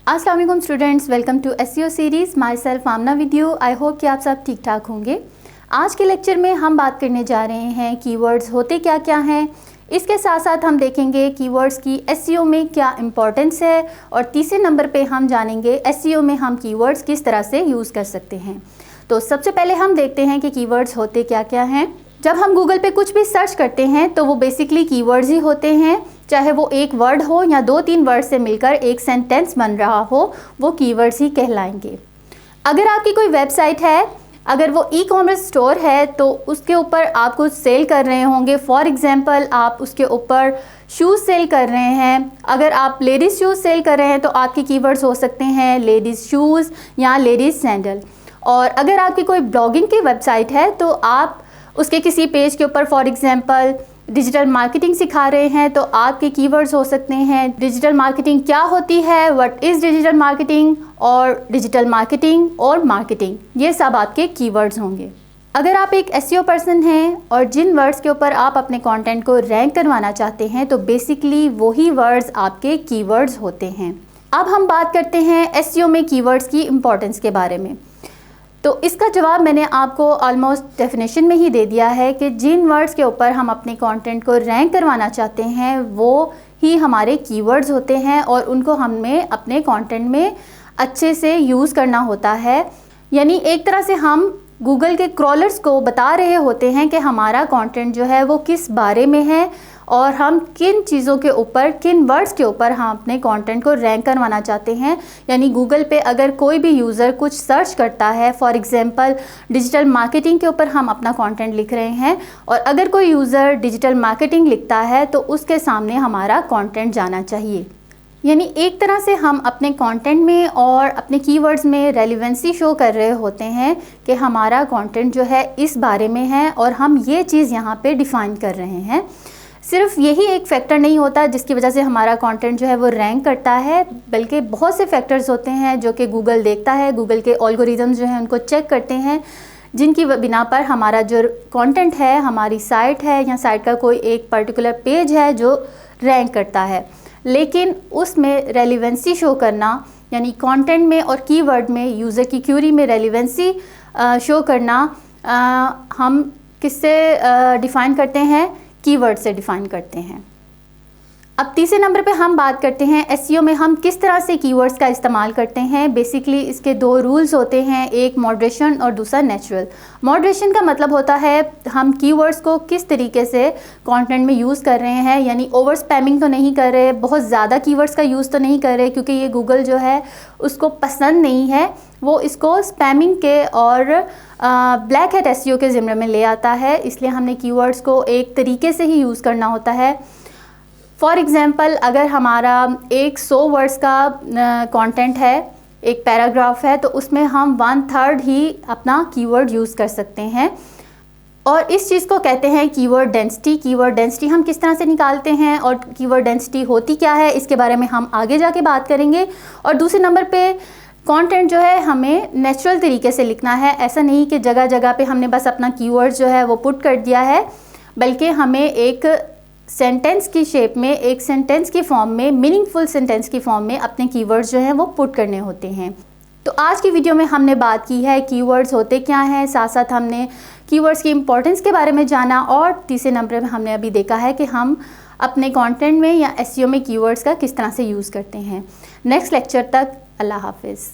अस्सलाम वालेकुम students, welcome to SEO series. Myself Amna with you. I hope कि आप सब ठीक ठाक होंगे। आज के लेक्चर में हम बात करने जा रहे हैं कीवर्ड्स होते क्या क्या हैं। इसके साथ साथ हम देखेंगे कीवर्ड्स की एसईओ में क्या इम्पोर्टेंस है, और तीसरे नंबर पे हम जानेंगे एसईओ में हम कीवर्ड्स किस तरह से यूज़ कर सकते हैं। तो सबसे पहले हम देखते हैं कि कीवर्ड्स होते क्या क्या हैं। जब हम गूगल पे कुछ भी सर्च करते हैं तो वो बेसिकली कीवर्ड्स ही होते हैं, चाहे वो एक वर्ड हो या 2-3 वर्ड से मिलकर एक सेंटेंस बन रहा हो, वो कीवर्ड्स ही कहलाएंगे। अगर आपकी कोई वेबसाइट है, अगर वो ई कॉमर्स स्टोर है, तो उसके ऊपर आप कुछ सेल कर रहे होंगे। फॉर एग्जांपल आप उसके ऊपर शूज़ सेल कर रहे हैं। अगर आप लेडीज़ शूज़ सेल कर रहे हैं तो आपके कीवर्ड्स हो सकते हैं लेडीज़ शूज़ या लेडीज़ सैंडल। और अगर आपकी कोई ब्लॉगिंग की वेबसाइट है तो आप उसके किसी पेज के ऊपर फॉर एग्जांपल डिजिटल मार्केटिंग सिखा रहे हैं, तो आपके कीवर्ड्स हो सकते हैं डिजिटल मार्केटिंग क्या होती है, व्हाट इज़ डिजिटल मार्केटिंग, और डिजिटल मार्केटिंग और मार्केटिंग। ये सब आपके कीवर्ड्स होंगे। अगर आप एक एसईओ पर्सन हैं और जिन वर्ड्स के ऊपर आप अपने कंटेंट को रैंक करवाना चाहते हैं, तो बेसिकली वही वर्ड्स आपके कीवर्ड्स होते हैं। अब हम बात करते हैं एसईओ में कीवर्ड्स की इम्पोर्टेंस के बारे में। तो इसका जवाब मैंने आपको ऑलमोस्ट डेफिनेशन में ही दे दिया है कि जिन वर्ड्स के ऊपर हम अपने कंटेंट को रैंक करवाना चाहते हैं वो ही हमारे कीवर्ड्स होते हैं, और उनको हमें अपने कंटेंट में अच्छे से यूज़ करना होता है। यानी एक तरह से हम गूगल के क्रॉलर्स को बता रहे होते हैं कि हमारा कंटेंट जो है वो किस बारे में है, और हम किन चीज़ों के ऊपर, किन वर्ड्स के ऊपर हम अपने कंटेंट को रैंक करवाना चाहते हैं। यानी गूगल पे अगर कोई भी यूज़र कुछ सर्च करता है, फॉर एग्जांपल डिजिटल मार्केटिंग के ऊपर हम अपना कंटेंट लिख रहे हैं, और अगर कोई यूज़र डिजिटल मार्केटिंग लिखता है तो उसके सामने हमारा कंटेंट जाना चाहिए। यानी एक तरह से हम अपने कंटेंट में और अपने कीवर्ड्स में रेलिवेंसी शो कर रहे होते हैं कि हमारा कंटेंट जो है इस बारे में है, और हम ये चीज़ यहाँ पे डिफ़ाइन कर रहे हैं। सिर्फ यही एक फैक्टर नहीं होता जिसकी वजह से हमारा कंटेंट जो है वो रैंक करता है, बल्कि बहुत से फैक्टर्स होते हैं जो कि गूगल देखता है। गूगल के एल्गोरिदम्स जो हैं उनको चेक करते हैं, जिनकी बिना पर हमारा जो कंटेंट है, हमारी साइट है या साइट का कोई एक पर्टिकुलर पेज है जो रैंक करता है। लेकिन उसमें रेलिवेंसी शो करना, यानी कंटेंट में और कीवर्ड में यूज़र की क्यूरी में रेलिवेंसी शो करना, हम किससे डिफ़ाइन करते हैं? कीवर्ड से डिफ़ाइन करते हैं। अब तीसरे नंबर पे हम बात करते हैं एसईओ में हम किस तरह से कीवर्ड्स का इस्तेमाल करते हैं। बेसिकली इसके 2 रूल्स होते हैं, एक मॉडरेशन और दूसरा नेचुरल। मॉडरेशन का मतलब होता है हम कीवर्ड्स को किस तरीके से कंटेंट में यूज़ कर रहे हैं, यानी ओवर स्पैमिंग तो नहीं कर रहे, बहुत ज़्यादा कीवर्ड्स का यूज़ तो नहीं कर रहे, क्योंकि ये गूगल जो है उसको पसंद नहीं है। वो इसको स्पैमिंग के और ब्लैक हैट एसईओ के ज़िम्मे में ले आता है, इसलिए हमने कीवर्ड्स को एक तरीके से ही यूज़ करना होता है। फॉर एग्ज़ाम्पल अगर हमारा एक 100 वर्ड्स का कंटेंट है, एक पैराग्राफ है, तो उसमें हम 1/3 ही अपना कीवर्ड यूज़ कर सकते हैं, और इस चीज़ को कहते हैं कीवर्ड डेंसिटी। कीवर्ड डेंसिटी हम किस तरह से निकालते हैं और कीवर्ड डेंसिटी होती क्या है, इसके बारे में हम आगे जाके बात करेंगे। और दूसरे नंबर पे कंटेंट जो है हमें नेचुरल तरीके से लिखना है। ऐसा नहीं कि जगह जगह पे हमने बस अपना कीवर्ड जो है वो पुट कर दिया है, बल्कि हमें एक सेंटेंस की शेप में, एक सेंटेंस की फॉर्म में, मीनिंगफुल सेंटेंस की फॉर्म में अपने कीवर्ड्स जो हैं वो पुट करने होते हैं। तो आज की वीडियो में हमने बात की है कीवर्ड्स होते क्या हैं, साथ साथ हमने कीवर्ड्स की इम्पोर्टेंस के बारे में जाना, और तीसरे नंबर में हमने अभी देखा है कि हम अपने कंटेंट में या एसईओ में कीवर्ड्स का किस तरह से यूज़ करते हैं। नेक्स्ट लेक्चर तक अल्लाह हाफिज़।